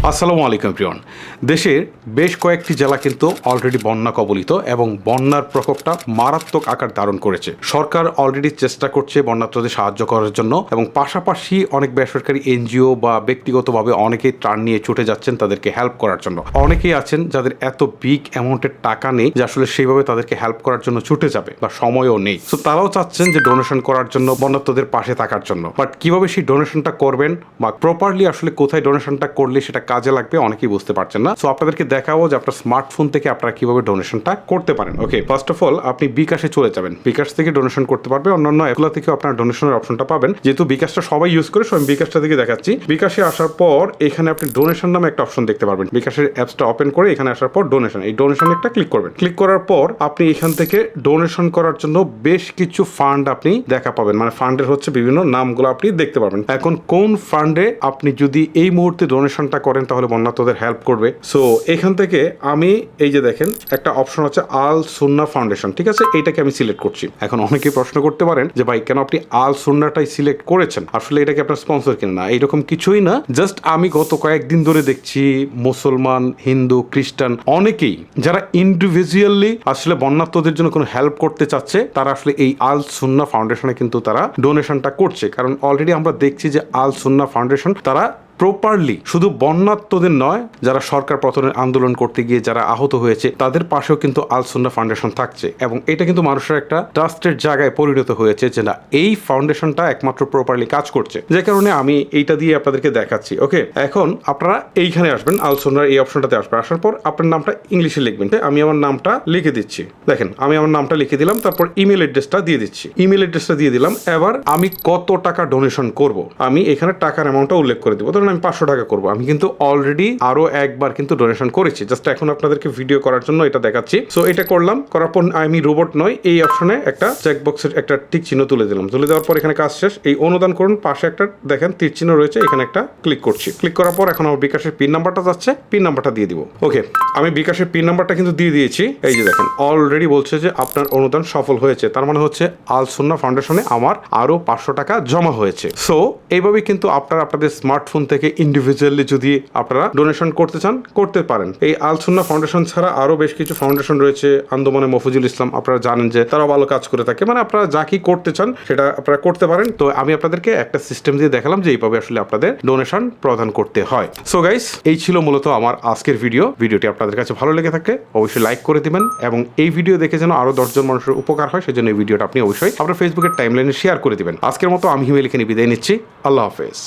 আসসালামু আলাইকুম প্রিয়ন। দেশের বেশ কয়েকটি জেলা কিন্তু অলরেডি বন্যা কবলিত এবং বন্যার প্রকোপটা মারাত্মক আকার ধারণ করেছে। সরকার অলরেডি চেষ্টা করছে বন্যার্তদের সাহায্য করার জন্য এবং পাশাপাশি অনেক বেসরকারি এনজিও বা ব্যক্তিগতভাবে অনেকেই ত্রাণ নিয়ে ছুটে যাচ্ছেন তাদেরকে হেল্প করার জন্য। অনেকেই আছেন যাদের এত বিগ অ্যামাউন্টের টাকা নেই যে আসলে সেইভাবে তাদেরকে হেল্প করার জন্য ছুটে যাবে বা সময়ও নেই। সো তারাও চাচ্ছেন যে ডোনেশন করার জন্য, বন্যার্তদের পাশে থাকার জন্য। বাট কিভাবে সেই ডোনেশনটা করবেন বা প্রপারলি আসলে কোথায় ডোনেশনটা করলে সেটা কাজে লাগবে অনেকেই বুঝতে পারছেন না। সো আপনাদেরকে দেখাবো যে আপনার স্মার্টফোন থেকে আপনারা কিভাবে ডোনেশনটা করতে পারেন। ওকে, ফার্স্ট অফ অল আপনি বিকাশে চলে যাবেন। বিকাশ থেকে ডোনেশন করতে পারবে, অন্যান্য এগুলো থেকে আপনার ডোনেশনের অপশনটা পাবেন। যেহেতু বিকাশটা সবাই ইউজ করে, সো আমি বিকাশটা থেকে দেখাচ্ছি। বিকাশে আসার পর এখানে আপনি ডোনেশন নামে একটা অপশন দেখতে পারবেন। বিকাশের অ্যাপসটা ওপেন করে এখানে আসার পর ডোনেশন, এই ডোনেশন একটা ক্লিক করবেন। ক্লিক করার পর আপনি এখান থেকে ডোনেশন করার জন্য বেশ কিছু ফান্ড আপনি দেখা পাবেন, মানে ফান্ডের হচ্ছে বিভিন্ন নামগুলো আপনি দেখতে পাবেন। এখন কোন ফান্ডে আপনি যদি এই মুহূর্তে ডোনেশনটা করেন তাহলে বন্যার্তদের হেল্প করবে। সো এখান থেকে আমি এই যে দেখেন একটা অপশন আছে আল সুন্নাহ ফাউন্ডেশন, ঠিক আছে, এইটাকে আমি সিলেক্ট করছি। এখন অনেকেই প্রশ্ন করতে পারেন যে ভাই কেন আপনি আল সুন্নাহটাই সিলেক্ট করেছেন, আসলে এটা কি আপনার স্পন্সর কিনা? না, এইরকম কিছুই না। জাস্ট আমি গত কয়েকদিন ধরে দেখছি মুসলমান, হিন্দু, খ্রিস্টান অনেকেই যারা ইন্ডিভিজুয়ালি আসলে বন্যার্তদের জন্য কোনো হেল্প করতে চাচ্ছে তারা আসলে এই আল সুন্নাহ ফাউন্ডেশনে কিন্তু তারা ডোনেশনটা করছে। কারণ অলরেডি আমরা দেখছি যে আল সুন্নাহ ফাউন্ডেশন তারা প্রপারলি শুধু বন্যার্তদের নয়, যারা সরকার পতনের আন্দোলন করতে গিয়ে যারা আহত হয়েছে তাদের পাশেও কিন্তু আল সুন্নাহ ফাউন্ডেশন থাকছে এবং এটা কিন্তু মানুষের একটা ট্রাস্টের জায়গায় পরিণত হয়েছে যে না, এই ফাউন্ডেশনটা একমাত্র প্রপারলি কাজ করছে, যে কারণে আমি এইটা দিয়ে আপনাদেরকে দেখাচ্ছি। ওকে, এখন আপনারা এইখানে আসবেন, আল সুন্নাহর এই অপশনটাতে আসবেন। আসার পর আপনার নামটা ইংলিশে লিখবেন। আমি আমার নামটা লিখে দিচ্ছি, দেখেন আমি আমার নামটা লিখে দিলাম, তারপর ইমেল অ্যাড্রেসটা দিয়ে দিচ্ছি। ইমেল অ্যাড্রেসটা দিয়ে দিলাম। এবার আমি কত টাকা ডোনেশন করব আমি এখানে টাকার অ্যামাউন্টটা উল্লেখ করে দিব। আমি 500 টাকা করবো। আমি কিন্তু অলরেডি আরো একবার কিন্তু ডোনেশন করেছি, জাস্ট এখন আপনাদেরকে ভিডিও করার জন্য এটা দেখাচ্ছি। সো এটা করলাম, করার পর আমি রোবট নয় এই অপশনে একটা চেকবক্সের একটা টিক চিহ্ন তুলে দিলাম। তুলে দেওয়ার পর এখানে কাজ শেষ। এই অনুদান করুন পাশে একটা দেখেন তীর চিহ্ন রয়েছে, এখানে একটা ক্লিক করছি। ক্লিক করার পর এখন আমার বিকাশের পিন নাম্বারটা যাচ্ছে, পিন নাম্বারটা দিয়ে দিব। ওকে, আমি বিকাশের পিন নাম্বারটা কিন্তু দিয়ে দিয়েছি। এই যে দেখেন অলরেডি বলছে যে আপনার অনুদান সফল হয়েছে, তার মানে হচ্ছে আল সুন্নাহ ফাউন্ডেশনে আমার আরো 500 টাকা জমা হয়েছে। সো এইভাবেই কিন্তু আপনারা আপনাদের স্মার্টফোন থেকে ইন্ডিভিজুয়ালি যদি আপনারা ডোনেশন করতে চান করতে পারেন। এই আল সুন্নাহ ফাউন্ডেশন ছাড়া আরো বেশ কিছু ফাউন্ডেশন রয়েছে। আন্দোলনে মফিজুল ইসলাম, আপনারা জানেন যে তারাও ভালো কাজ করে থাকে। মানে আপনারা যা কি করতে চান সেটা আপনারা করতে পারেন। তো আমি আপনাদেরকে একটা সিস্টেম দিয়ে দেখালাম যে এইভাবে আসলে আপনাদের ডোনেশন প্রদান করতে হয়। সো গাইস, এই ছিল মূলত আমার আজকের ভিডিও। ভিডিওটি আপনাদের কাছে ভালো লেগে থাকলে অবশ্যই লাইক করে দিবেন এবং এই ভিডিও দেখে যেন আরো 10 জন মানুষের উপকার হয় সেজন্য এই ভিডিওটা আপনি অবশ্যই আপনার ফেসবুকের টাইমলাইনে শেয়ার করে দিবেন। আজকের মতো আমি হিমেল এখানে বিদায় নিচ্ছি। আল্লাহ হাফেজ।